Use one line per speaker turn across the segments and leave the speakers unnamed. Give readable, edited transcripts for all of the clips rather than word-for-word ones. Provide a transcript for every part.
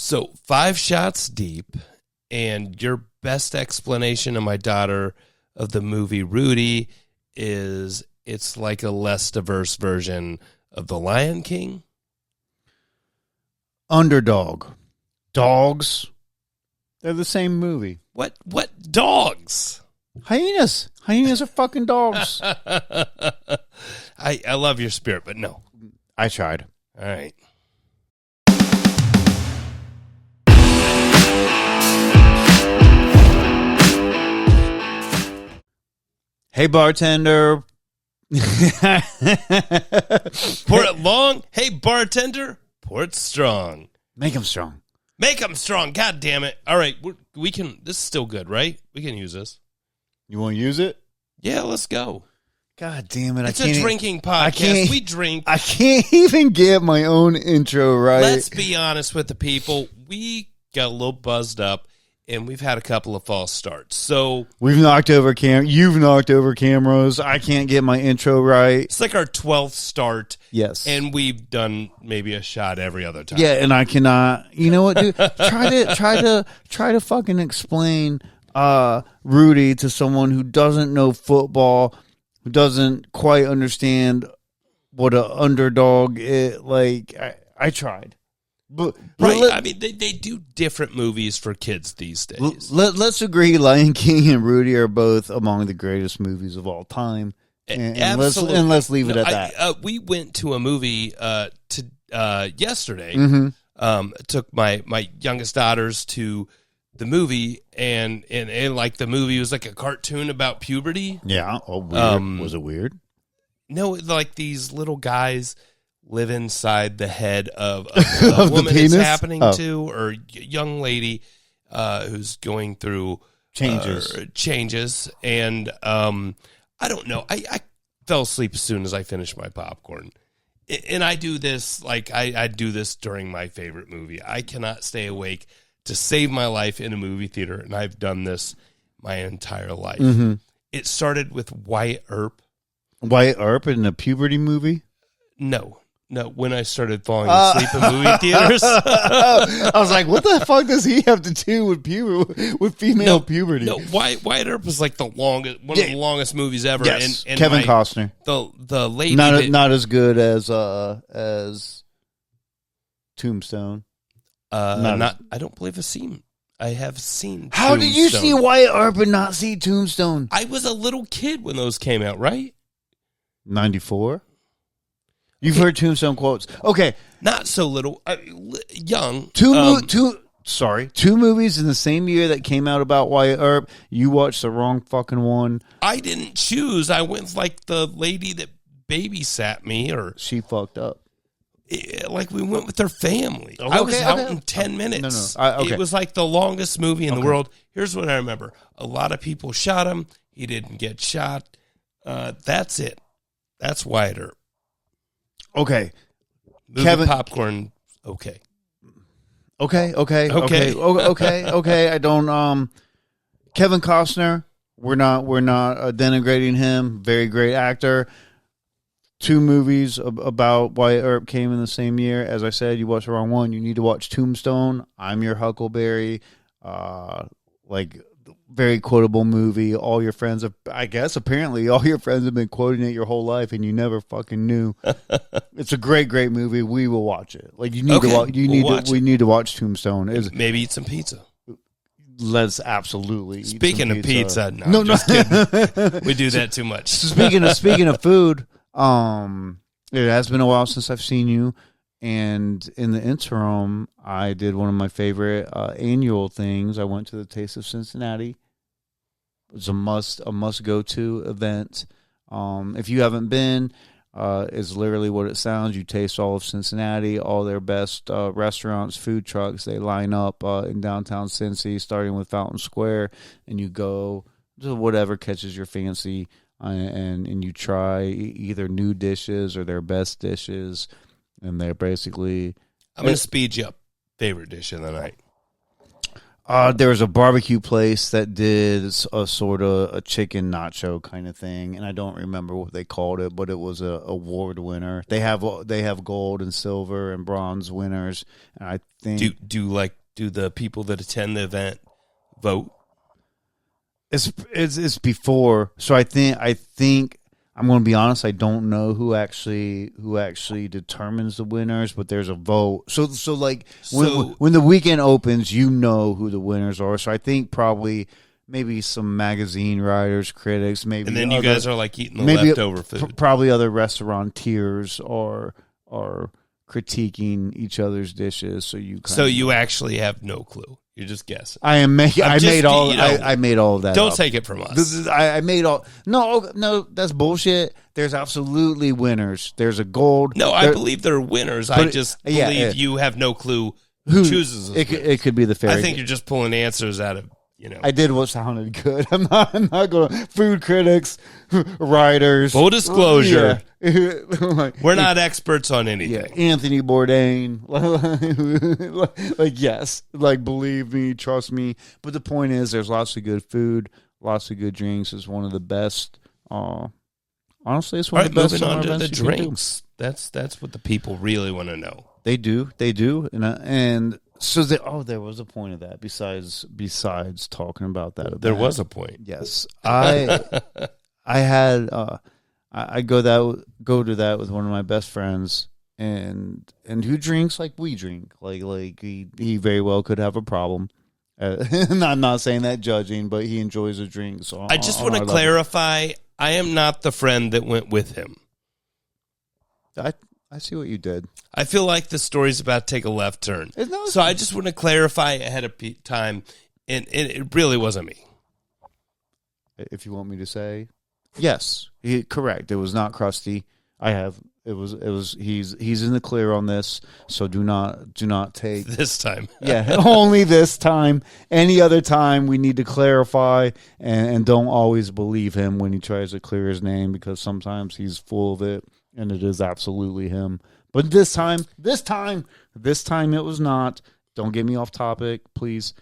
So 5 shots deep, and your best explanation of my daughter of the movie Rudy is it's like a less diverse version of The Lion King.
Underdog. Dogs. They're the same movie.
What dogs?
Hyenas. Hyenas are fucking dogs.
I love your spirit, but no.
I tried.
All right.
Hey, bartender.
Pour it long. Hey, bartender. Pour it strong.
Make them strong.
Make them strong. God damn it. All right. We can. This is still good, right? We can use this.
You want to use it?
Yeah, let's go.
God damn it.
It's a drinking podcast. We drink.
I can't even get my own intro right.
Let's be honest with the people. We got a little buzzed up, and we've had a couple of false starts. So
we've knocked over You've knocked over cameras. I can't get my intro right.
It's like our 12th start.
Yes.
And we've done maybe a shot every other time.
Yeah, and I cannot. You know what, dude? try to fucking explain Rudy to someone who doesn't know football, who doesn't quite understand what an underdog is. Like, I tried. But
right. I mean, they do different movies for kids these days.
Let's agree Lion King and Rudy are both among the greatest movies of all time. And let's leave it at that.
We went to a movie yesterday.
Mm-hmm.
Took my youngest daughters to the movie, and like the movie was like a cartoon about puberty.
Yeah. Oh, weird. Was it weird?
No, like these little guys live inside the head of a woman it's happening to, or young lady who's going through changes. And I don't know. I fell asleep as soon as I finished my popcorn. And I do this, like I do this during my favorite movie. I cannot stay awake to save my life in a movie theater, and I've done this my entire life.
Mm-hmm.
It started with Wyatt Earp.
Wyatt Earp in a puberty movie?
No, when I started falling asleep in movie theaters.
I was like, what the fuck does he have to do with female puberty?
No, Wyatt Earp was like one of the longest movies ever.
Yes,
and
Kevin Costner.
The lady
not as good as Tombstone.
I don't believe I've seen. I have seen.
How did you see Wyatt Earp and not see Tombstone?
I was a little kid when those came out, right?
94. You've heard Tombstone quotes. Okay.
Not so little. Young.
Two movies in the same year that came out about Wyatt Earp. You watched the wrong fucking one.
I didn't choose. I went like the lady that babysat me, or
she fucked up.
Like we went with her family.
Okay,
I was out in 10 minutes.
No.
It was like the longest movie in the world. Here's what I remember. A lot of people shot him. He didn't get shot. That's it. That's Wyatt Earp.
Okay.
Kevin popcorn. Okay.
I don't. Kevin Costner. We're not denigrating him. Very great actor. 2 movies about Wyatt Earp came in the same year. As I said, you watched the wrong one. You need to watch Tombstone. I'm Your Huckleberry. Very quotable movie. All your friends have, I guess, apparently all your friends have been quoting it your whole life, and you never fucking knew. It's a great movie. We will watch it. Like you need to watch. We need to watch Tombstone.
Maybe eat some pizza.
Let's absolutely.
Speaking of pizza, no, just kidding. We do that too much.
Speaking of food, it has been a while since I've seen you. And in the interim, I did one of my favorite annual things. I went to the Taste of Cincinnati. It was a must go to event. If you haven't been, it's literally what it sounds. You taste all of Cincinnati, all their best restaurants, food trucks. They line up in downtown Cincy, starting with Fountain Square, and you go to whatever catches your fancy, and you try either new dishes or their best dishes. And they're basically...
I'm going to speed you up. Favorite dish of the night?
There was a barbecue place that did a sort of a chicken nacho kind of thing, and I don't remember what they called it, but it was a award winner. They have gold and silver and bronze winners, and I think
do the people that attend the event vote?
It's before, so I think I'm going to be honest. I don't know who actually determines the winners, but there's a vote. So like when the weekend opens, you know who the winners are. So I think probably maybe some magazine writers, critics, maybe,
and then you guys are like eating the leftover food.
Probably other restaurateurs are critiquing each other's dishes. So you actually
have no clue. You're just guessing.
I made all of that.
Don't
up.
take it from us.
I made all. No, that's bullshit. There's absolutely winners. There's a gold.
No, I believe there are winners. I just believe you have no clue who chooses.
It could be the fairy.
I think you're just pulling answers out of.
I did what sounded good. I'm not going to. Food critics, writers.
Full disclosure.
Yeah.
We're not experts on anything.
Yeah. Anthony Bourdain. Yes. Believe me, trust me. But the point is, there's lots of good food, lots of good drinks. It's one of the best. Honestly, it's one of the best.
Moving on to the drinks. That's what the people really want to know.
They do. And so there was a point of that besides talking about that event.
There was a point.
Yes. I had I go to that with one of my best friends and who drinks like we drink. Like he very well could have a problem. I'm not saying that judging, but he enjoys a drink. So
I just want to clarify, I am not the friend that went with him.
I see what you did.
I feel like the story's about to take a left turn. So I just want to clarify ahead of time, and it really wasn't me.
If you want me to say, yes, correct. It was not Crusty. It was. He's in the clear on this. So do not take
this time.
Yeah, only this time. Any other time, we need to clarify and don't always believe him when he tries to clear his name, because sometimes he's full of it. And it is absolutely him. But this time it was not. Don't get me off topic, please.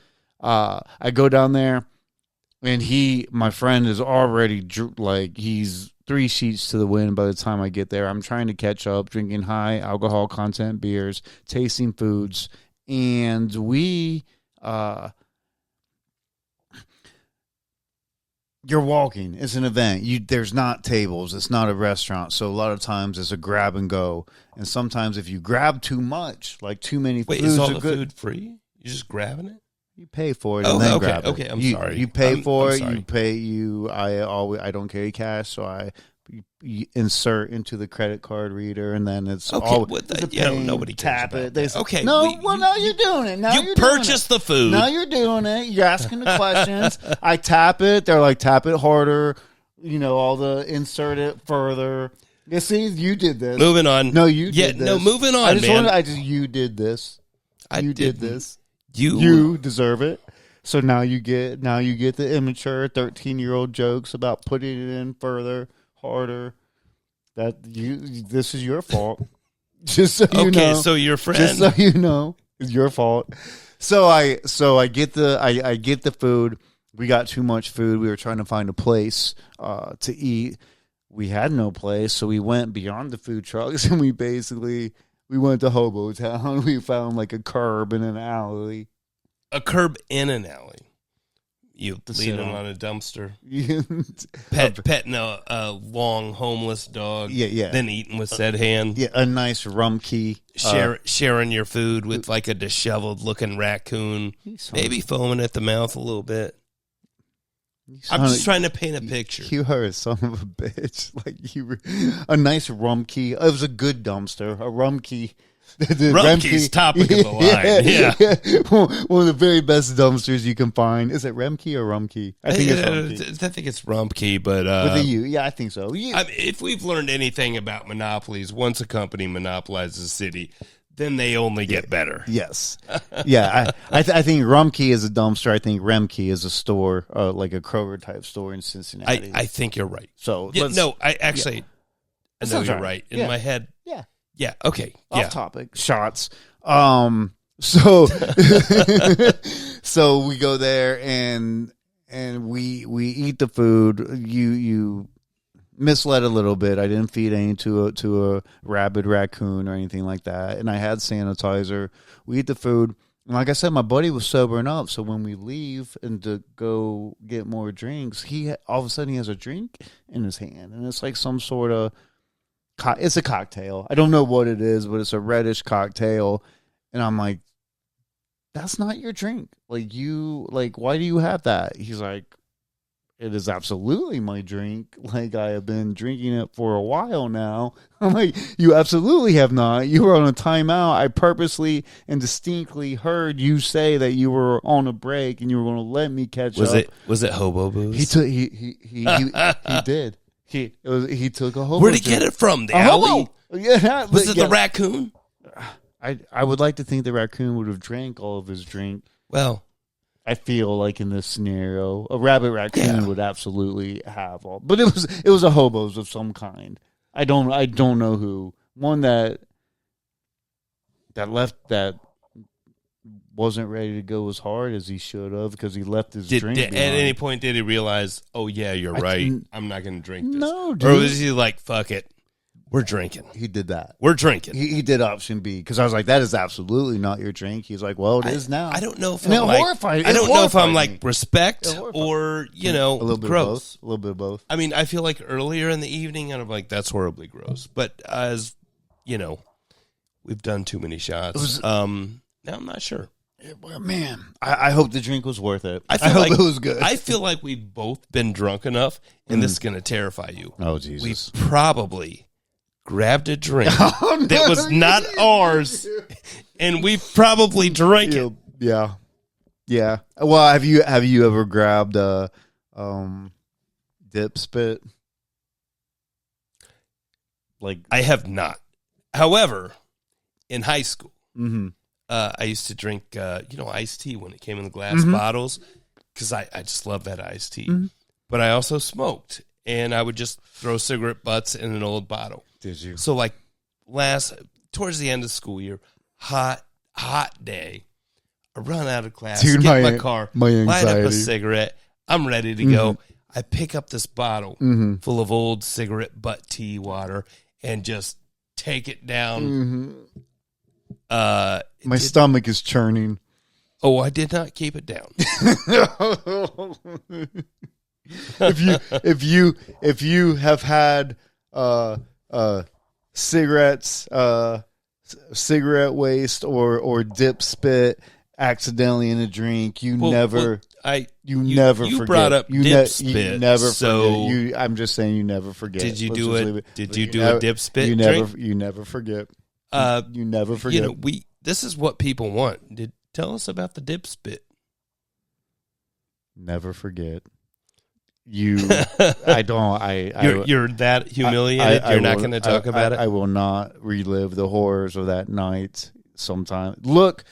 I go down there, and my friend is already he's 3 sheets to the wind by the time I get there. I'm trying to catch up, drinking high alcohol content beers, tasting foods, and we you're walking. It's an event. There's not tables. It's not a restaurant. So a lot of times it's a grab and go. And sometimes if you grab too much, like too many foods,
is all the food free? You're just grabbing it?
You pay for it and then grab it.
Okay, I'm sorry.
You pay for it. Sorry. I don't carry cash, so you insert into the credit card reader, and then it's
nobody
tap
cares
it. They say,
okay,
now you're doing it. Now
you purchase the food.
Now you're doing it. You're asking the questions. I tap it. They're like, tap it harder. All the insert it further. You see, you did this.
Moving on.
No, you did this.
No, moving on,
you did this. Did this.
You
deserve it. So now you get the immature 13-year-old jokes about putting it in further, harder. This is your fault. Just so you know.
Okay, so your friend.
Just so you know, it's your fault. So I get the food. We got too much food. We were trying to find a place to eat. We had no place, so we went beyond the food trucks, and we went to Hobo Town. We found like a curb in an alley.
A curb in an alley. You leaning on a dumpster. Petting a long homeless dog.
Yeah.
Then eating with said hand.
Yeah, a nice rumkey.
Sharing your food with like a disheveled looking raccoon. Maybe foaming at the mouth a little bit. I'm just trying to paint a picture.
You are a son of a bitch. A nice rumkey. It was a good dumpster. A rumkey.
Rumkey's topic of the line. Yeah.
One of the very best dumpsters you can find. Is it Remke or Rumkey? I think it's Rumkey.
I think it's Rumkey, but
with a U. Yeah, I think so.
If we've learned anything about monopolies, once a company monopolizes a city, then they only get better.
Yes. Yeah. I think Rumkey is a dumpster. I think Remke is a store, like a Kroger type store in Cincinnati.
I think you're right.
So
I know you're right. In my head.
Yeah.
Yeah. Okay.
Off topic. Shots. So So we go there and we eat the food. You misled a little bit. I didn't feed any to a rabid raccoon or anything like that. And I had sanitizer. We eat the food. And like I said, my buddy was sobering up. So when we leave and to go get more drinks, all of a sudden he has a drink in his hand. And it's like some sort of, it's a cocktail. I don't know what it is, but it's a reddish cocktail. And I'm like, that's not your drink. Like, why do you have that? He's like, it is absolutely my drink. Like, I have been drinking it for a while now. I'm like, you absolutely have not. You were on a timeout. I purposely and distinctly heard you say that you were on a break and you were going to let me catch up.
Was it hobo booze?
He did. He took a hobo.
Where'd he get it from? The alley?
Yeah.
Was it the raccoon?
I would like to think the raccoon would have drank all of his drink.
Well,
I feel like in this scenario, a rabbit raccoon would absolutely have all, but it was a hobos of some kind. I don't know who. One that left that wasn't ready to go as hard as he should have because he left his drink.
At any point did he realize, oh yeah, you're right. I'm not going to drink this.
No, dude.
Or was he like, fuck it, we're drinking?
He did that.
We're drinking.
He did option B because I was like, that is absolutely not your drink. He's like, well, it is now.
I don't know if
I don't know
if I'm like respect or
a little bit
gross.
Of both. A little bit of both.
I mean, I feel like earlier in the evening, I'm like, that's horribly gross. But as you know, we've done too many shots. Now I'm not sure.
Man, I hope the drink was worth it.
I
hope it was good.
I feel like we've both been drunk enough, and this is going to terrify you.
Oh, Jesus.
We probably grabbed a drink that was not ours, and we probably drank it.
Yeah. Well, have you ever grabbed a dip spit? Like,
I have not. However, in high school, I used to drink, iced tea when it came in the glass bottles because I just love that iced tea. But I also smoked, and I would just throw cigarette butts in an old bottle.
Did you?
So, like, towards the end of the school year, hot day, I run out of class, get in my car, light up a cigarette. I'm ready to go. I pick up this bottle full of old cigarette butt tea water and just take it down.
My stomach is churning.
Oh, I did not keep it down.
if you have had cigarettes, cigarette waste or dip spit accidentally in a drink, you never forget.
Brought up dip spit,
you never forget. I'm just saying, you never forget.
Did you do it? Did you do a dip spit?
You never forget. You never forget.
This is what people want. Tell us about the dip spit.
Never forget. I don't.
You're that humiliated. You're not going to talk about it.
I will not relive the horrors of that night. Sometime. Look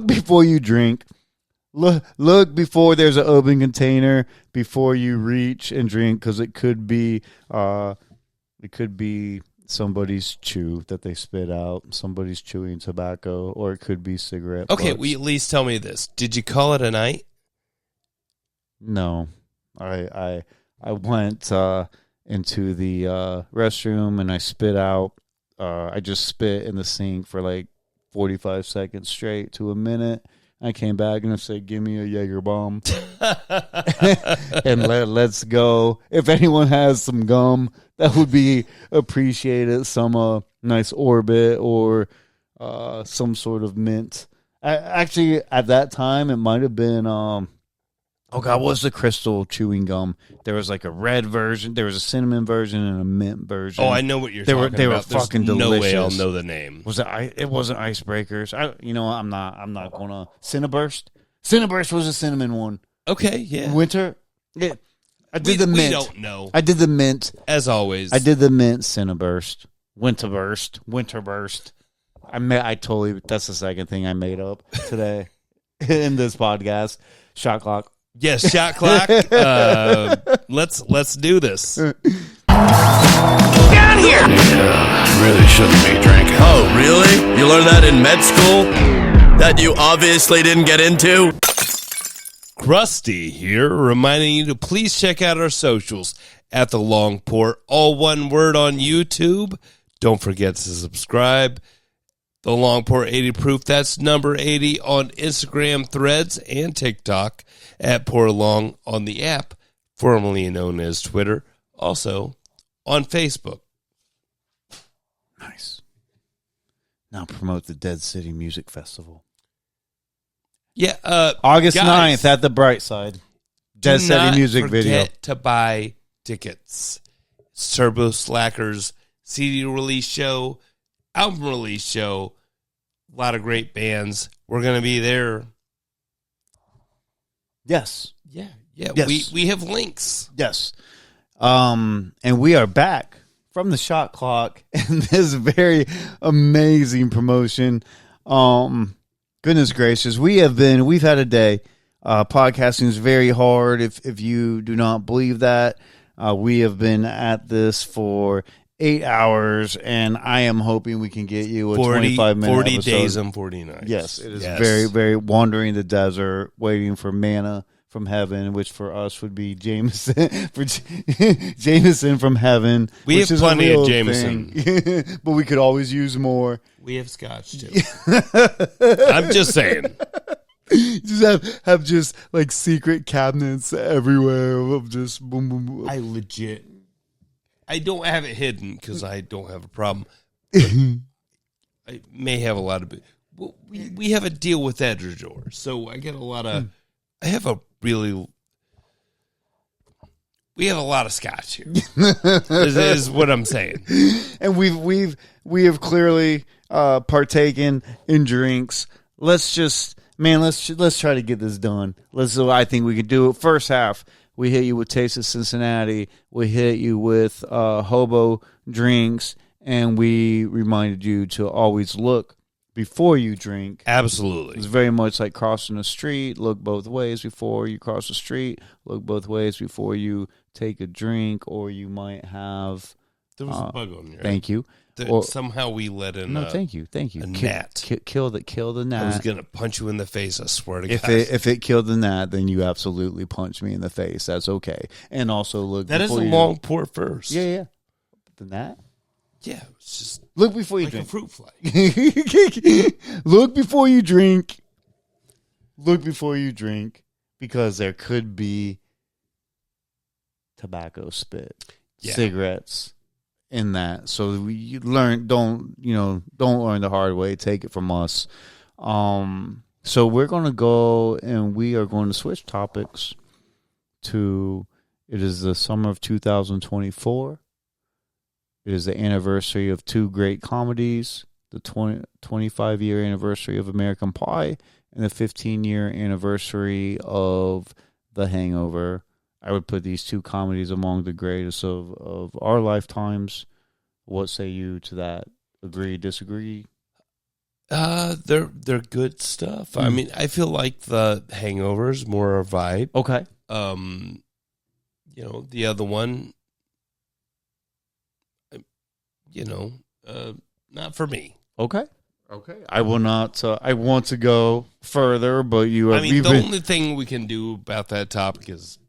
before you drink. Look before there's an open container before you reach and drink, because it could be somebody's chew that they spit out. Somebody's chewing tobacco, or it could be cigarette.
Okay,
butts.
well, at least tell me this. Did you call it a night?
No, I went into the restroom and I spit out. I just spit in the sink for like 45 seconds straight to a minute. I came back and I said, "Give me a Jaeger bomb," and let's go. If anyone has some gum, that would be appreciated. Some nice Orbit or some sort of mint. Actually, at that time, it might have been. Oh God, what was the crystal chewing gum? There was like a red version, there was a cinnamon version, and a mint version.
Oh, I know what you're talking about. They were
fucking delicious.
No way I'll know the name.
Was it? It wasn't Icebreakers. I'm not gonna. Cinnaburst. Cinnaburst was a cinnamon one.
Okay, yeah.
Winter. Yeah. I did the mint.
We don't know.
I did the mint.
As always.
I did the mint Cinnaburst. Winterburst. I totally. That's the second thing I made up today in this podcast. Shot clock.
Yes, shot clock. Let's do this.
Get out of here!
Yeah, really shouldn't be drinking.
Oh, really? You learned that in med school? That you obviously didn't get into?
Crusty here, reminding you to please check out our socials at The Long Port, all one word on YouTube. Don't forget to subscribe. The Long Port 80 Proof, that's number 80 on Instagram, Threads, and TikTok at Pour Along on the app, formerly known as Twitter, also on Facebook.
Nice. Now promote the Dead City Music Festival.
Yeah,
August
guys,
9th at the Bright Side. Dead City music video.
Forget to buy tickets. Turbo Slackers CD release show, album release show, a lot of great bands. We're going to be there.
Yes.
Yeah.
Yes.
We have links.
Yes. And we are back from the shot clock and this very amazing promotion. Goodness gracious, we've had a day. Podcasting is very hard. If you do not believe that, we have been at this for 8 hours, and I am hoping we can get you a 25-minute
40
episode.
days and 40 nights.
Yes, it is very, very wandering the desert, waiting for manna from heaven, which for us would be Jameson, Jameson from heaven.
We have plenty of Jameson,
but we could always use more.
We have scotch too. I'm just saying.
Just have just like secret cabinets everywhere of just boom, boom, boom.
I don't have it hidden because I don't have a problem. I may have a lot of. We have a deal with Edgador, so I get a lot of. We have a lot of scotch here. is what I'm saying.
And we have clearly partaken in drinks. Let's try to get this done. I think we can do it. First half, we hit you with Taste of Cincinnati. We hit you with hobo drinks, and we reminded you to always look before you drink.
Absolutely.
It's very much like crossing the street. Look both ways before you cross the street. Look both ways before you take a drink, or you might have.
There was a bug on there.
Thank you.
Somehow we let in.
No, thank you.
A gnat.
Kill the gnat.
I was gonna punch you in the face. I swear to God.
If it killed the gnat, then you absolutely punch me in the face. That's okay. And also look.
That is a long pour first.
Yeah. The gnat.
Yeah, it's just
look before you
like
drink.
A fruit fly.
Look before you drink. Look before you drink, because there could be tobacco spit, cigarettes in that. So don't learn the hard way. Take it from us. So we're going to go and we are going to switch topics to, it is the summer of 2024. It is the anniversary of two great comedies, the 25-year anniversary of American Pie and the 15-year anniversary of The Hangover. I would put these two comedies among the greatest of our lifetimes. What say you to that? Agree, disagree?
They're good stuff. I mean, I feel like The Hangover is more a vibe.
Okay.
The other one, not for me.
Okay. I will not. I want to go further, but you have.
The only thing we can do about that topic is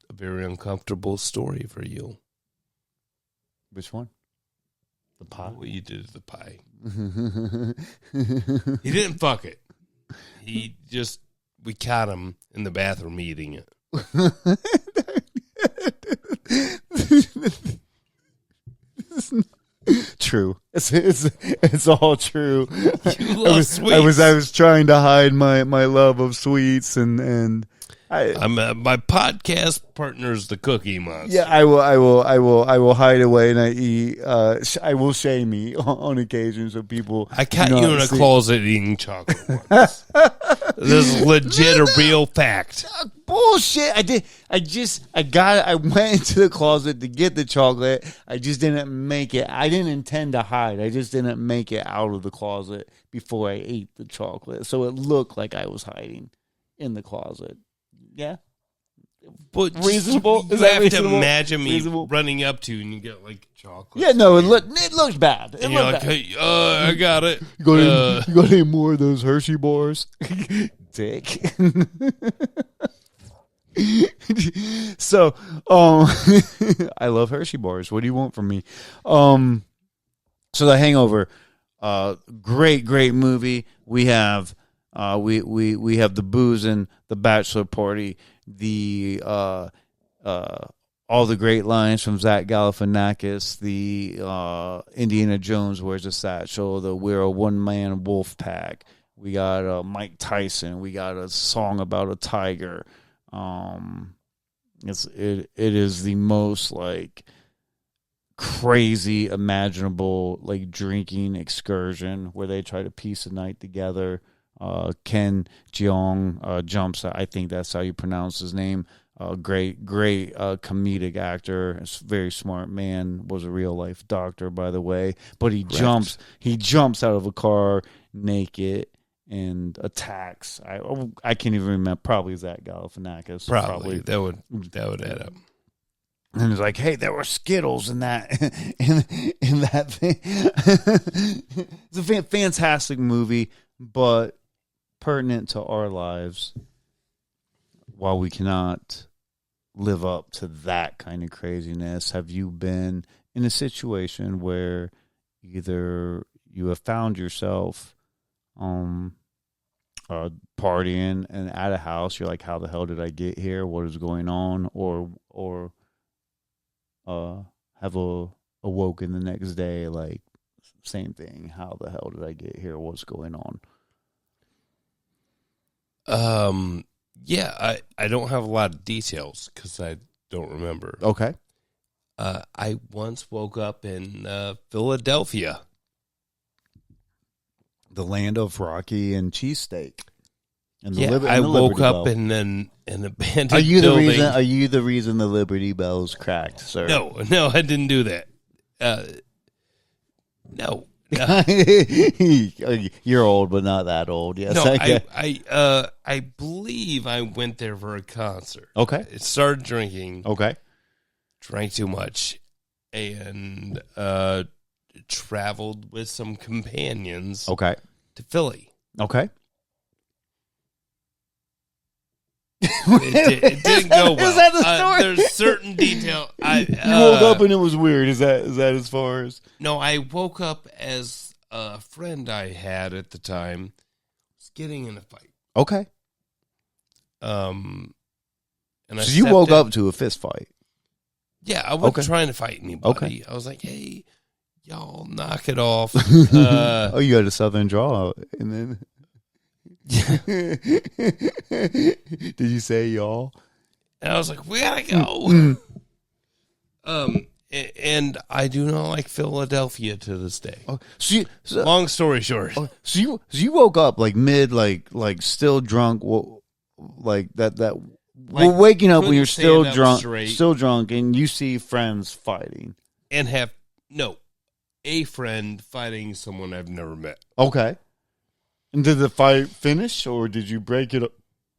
a very uncomfortable story for you.
Which one? The pie.
What you did to the pie. He didn't fuck it. We caught him in the bathroom eating it.
True. It's all true.
You love sweets.
I was trying to hide my love of sweets and
my podcast partner's the Cookie Monster.
Yeah, I will hide away and I eat. I will shame me on occasion so people.
I caught you in a closet eating chocolate once. This is legit a real fact.
Bullshit. I went into the closet to get the chocolate. I just didn't make it. I didn't intend to hide. I just didn't make it out of the closet before I ate the chocolate. So it looked like I was hiding in the closet. Yeah.
But
reasonable?
You have to imagine me running up to you and you get like chocolate.
Yeah, no, it looked bad. It looked bad.
Hey, I got it.
You got any more of those Hershey bars? Dick. So, I love Hershey bars. What do you want from me? So The Hangover, great movie. We have we have the booze and the bachelor party, the all the great lines from Zach Galifianakis, the Indiana Jones wears a satchel, we're a one-man wolf pack. We got Mike Tyson. We got a song about a tiger. It is the most like crazy imaginable like drinking excursion where they try to piece a night together. Ken Jeong jumps. I think that's how you pronounce his name. Great comedic actor. A very smart man. Was a real life doctor, by the way. But he jumps out of a car naked and attacks. I can't even remember. Probably Zach Galifianakis.
Probably that would add up.
And it's like, hey, there were Skittles in that in that thing. It's a fantastic movie, but pertinent to our lives. While we cannot live up to that kind of craziness, have you been in a situation where either you have found yourself partying and at a house, you're like, how the hell did I get here? What is going on? Or have awoken the next day like, same thing. How the hell did I get here? What's going on?
Yeah, I don't have a lot of details because I don't remember.
Okay.
I once woke up in Philadelphia.
The land of Rocky and cheesesteak.
I woke up in an abandoned building.
Are you the reason the Liberty Bell's cracked, sir?
No, I didn't do that. No.
You're old, but not that old. Yes,
no, I believe I went there for a concert.
Okay.
I started drinking.
Okay.
Drank too much, and traveled with some companions.
Okay.
To Philly.
Okay.
It didn't go well.
Is that the story?
There's certain detail.
You woke up and it was weird. Is that as far as?
No, I woke up as a friend I had at the time was getting in a fight.
Okay.
And
so you woke up to a fist fight.
Yeah, I wasn't trying to fight anybody. Okay. I was like, hey, y'all knock it off.
Oh, you had a southern draw, and then. Did you say y'all?
And I was like, we gotta go. And I do not like Philadelphia to this day.
Oh,
long story short.
So you woke up like mid, like still drunk, like that. We're waking up when you're still drunk, and you see friends fighting,
and have a friend fighting someone I've never met.
Okay. And did the fight finish, or did you break it up?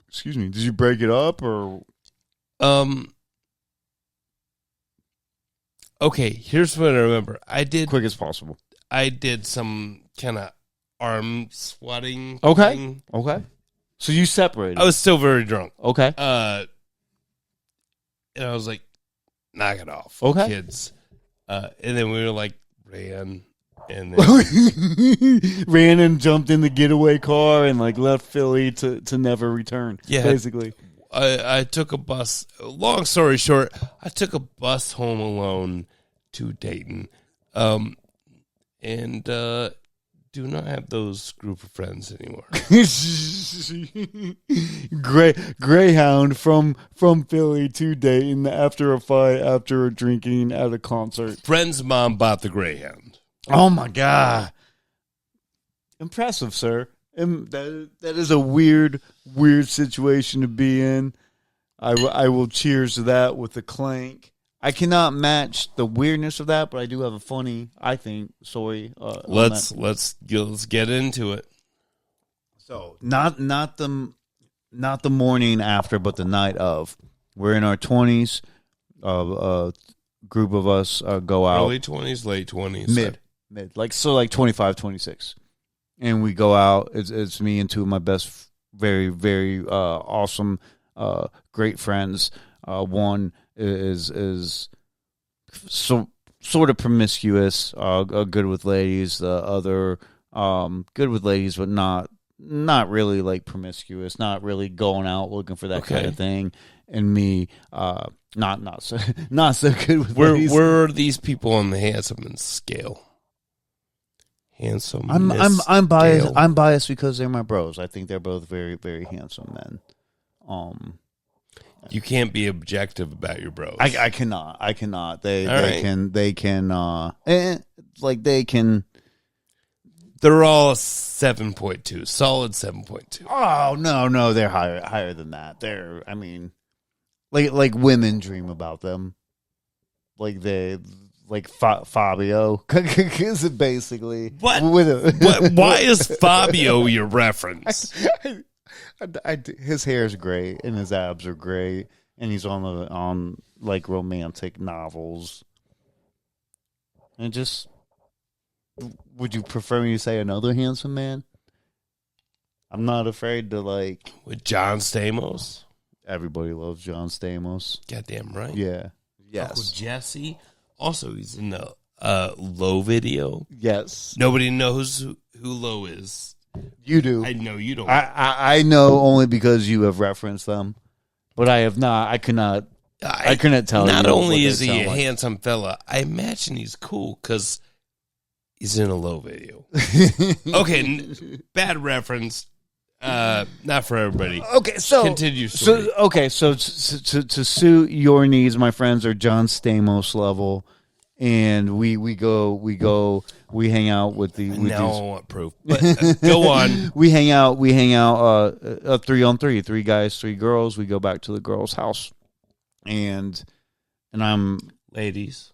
Excuse me. Did you break it up, or?
Okay, here's what I remember. I did
quick as possible.
I did some kind of arm swatting.
Okay.
Thing.
Okay. So you separated.
I was still very drunk.
Okay.
And I was like, knock it off,
okay,
kids. And then we were like ran. And then
ran and jumped in the getaway car and like left Philly to never return. Yeah, basically.
I took a bus. Long story short, I took a bus home alone to Dayton, and do not have those group of friends anymore.
Greyhound from Philly to Dayton after a fight, after drinking at a concert.
Friend's mom bought the Greyhound.
Oh my God! Impressive, sir. That is a weird situation to be in. I will cheers to that with a clank. I cannot match the weirdness of that, but I do have a funny, I think, story.
Let's get into it.
So not the morning after, but the night of. We're in our 20s. A group of us go out.
Early 20s, late 20s.
Mid. Like 25, 26. And we go out. It's me and two of my best, very, very awesome great friends. One is sort of promiscuous, good with ladies. The other, good with ladies, but not really like promiscuous, not really going out looking for that kind of thing. And me, not so good with ladies.
Where are these people on the handsomeness scale? Handsome.
I'm biased. Scale. I'm biased because they're my bros. I think they're both very, very handsome men.
You can't be objective about your bros.
I cannot. They can.
They're all 7.2, solid 7.2.
Oh no, they're higher than that. Like women dream about them, like Fabio. Is it basically
what? Why is Fabio your reference?
His hair is great and his abs are great, and he's on like romantic novels. And just, would you prefer me to say another handsome man? I'm not afraid to like
with John Stamos.
Everybody loves John Stamos.
Goddamn right.
Yeah.
Yes. Uncle Jesse. Also, he's in the Low video.
Yes.
Nobody knows who Low is.
You do.
I know you don't.
I know only because you have referenced them, but I have not. I couldn't tell you.
Not only is he a handsome fella, I imagine he's cool because he's in a Low video. Okay, bad reference. Not for everybody.
Okay, so
continue.
So to suit your needs, my friends are John Stamos level, and we hang out with the.
Now I want proof. But, go on.
We hang out. 3-on-3, 3 guys, 3 girls. We go back to the girl's house, and I'm
ladies.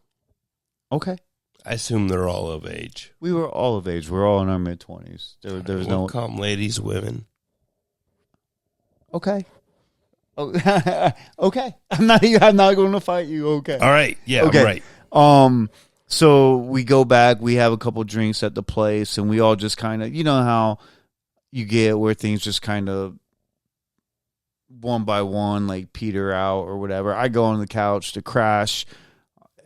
Okay.
I assume they're all of age.
We were all of age. We're all in our mid-20s. There was no
call them ladies, women.
Okay. Oh, okay. I'm not going to fight you. Okay.
All right. Yeah.
Okay.
Right.
So we go back. We have a couple drinks at the place, and we all just kind of, you know how you get where things just kind of one by one, like peter out or whatever. I go on the couch to crash,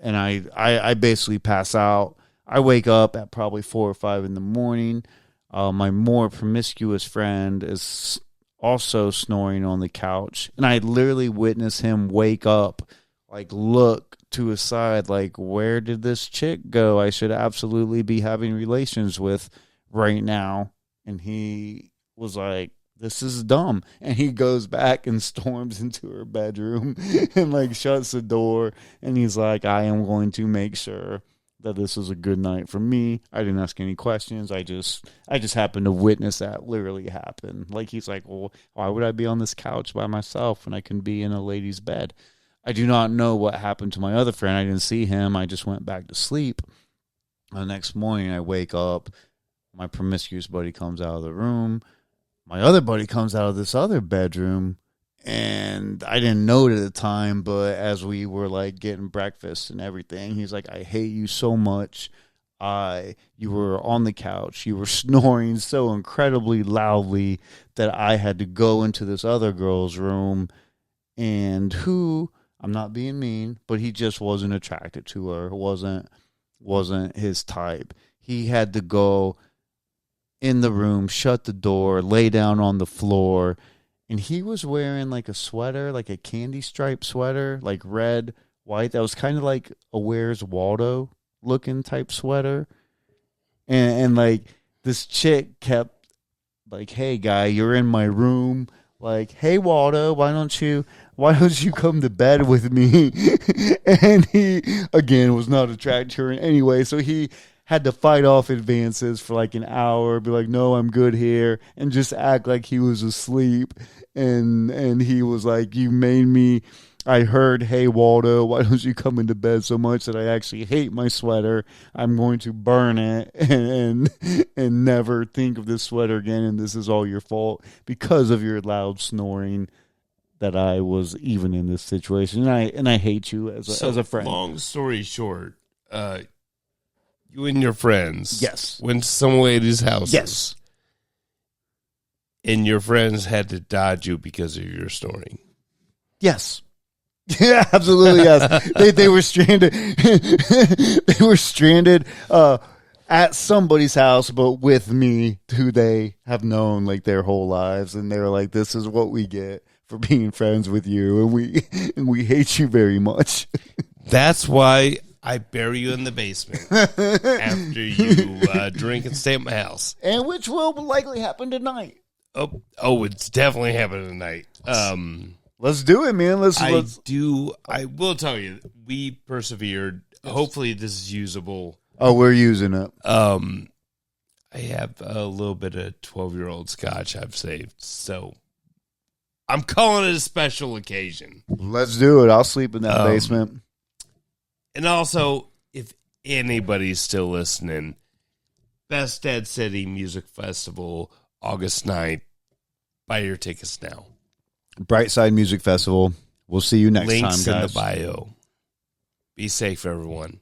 and I basically pass out. I wake up at probably 4 or 5 in the morning. My more promiscuous friend is also snoring on the couch, and I literally witnessed him wake up, like look to his side, like, where did this chick go I should absolutely be having relations with right now? And he was like, this is dumb. And he goes back and storms into her bedroom and like shuts the door, and he's like, I am going to make sure that this is a good night for me. I didn't ask any questions. I just happened to witness that literally happen. Like, he's like, well, why would I be on this couch by myself when I can be in a lady's bed? I do not know what happened to my other friend. I didn't see him. I just went back to sleep. The next morning I wake up. My promiscuous buddy comes out of the room. My other buddy comes out of this other bedroom. And I didn't know it at the time, but as we were like getting breakfast and everything, he's like, I hate you so much. You were on the couch. You were snoring so incredibly loudly that I had to go into this other girl's room, and who, I'm not being mean, but he just wasn't attracted to her. Wasn't his type. He had to go in the room, shut the door, lay down on the floor. And he was wearing like a sweater, like a candy stripe sweater, like red, white. That was kind of like a Where's Waldo looking type sweater. And like this chick kept like, hey guy, you're in my room. Like, hey Waldo, why don't you come to bed with me? And he again was not attracted to her in any way. So he had to fight off advances for like an hour, be like, no, I'm good here, and just act like he was asleep. And he was like, you made me, I heard, hey Waldo, why don't you come into bed so much that I actually hate my sweater? I'm going to burn it and never think of this sweater again, and this is all your fault because of your loud snoring that I was even in this situation. And I hate you as a friend.
Long story short, you and your friends
yes
went to some lady's house.
Yes.
And your friends had to dodge you because of your snoring.
Yes. Yeah, absolutely. Yes. They were stranded. They were stranded at somebody's house, but with me, who they have known like their whole lives, and they were like, "This is what we get for being friends with you, and we hate you very much."
That's why I bury you in the basement after you drink and stay at my house,
and which will likely happen tonight.
Oh, it's definitely happening tonight.
Let's do it, man.
I will tell you, we persevered. Yes. Hopefully, this is usable.
Oh, we're using it.
I have a little bit of 12-year-old scotch I've saved, so I'm calling it a special occasion.
Let's do it. I'll sleep in that basement.
And also, if anybody's still listening, Best Dead City Music Festival, August 9th. Buy your tickets now.
Brightside Music Festival. We'll see you next time, guys.
Links in the bio. Be safe, everyone.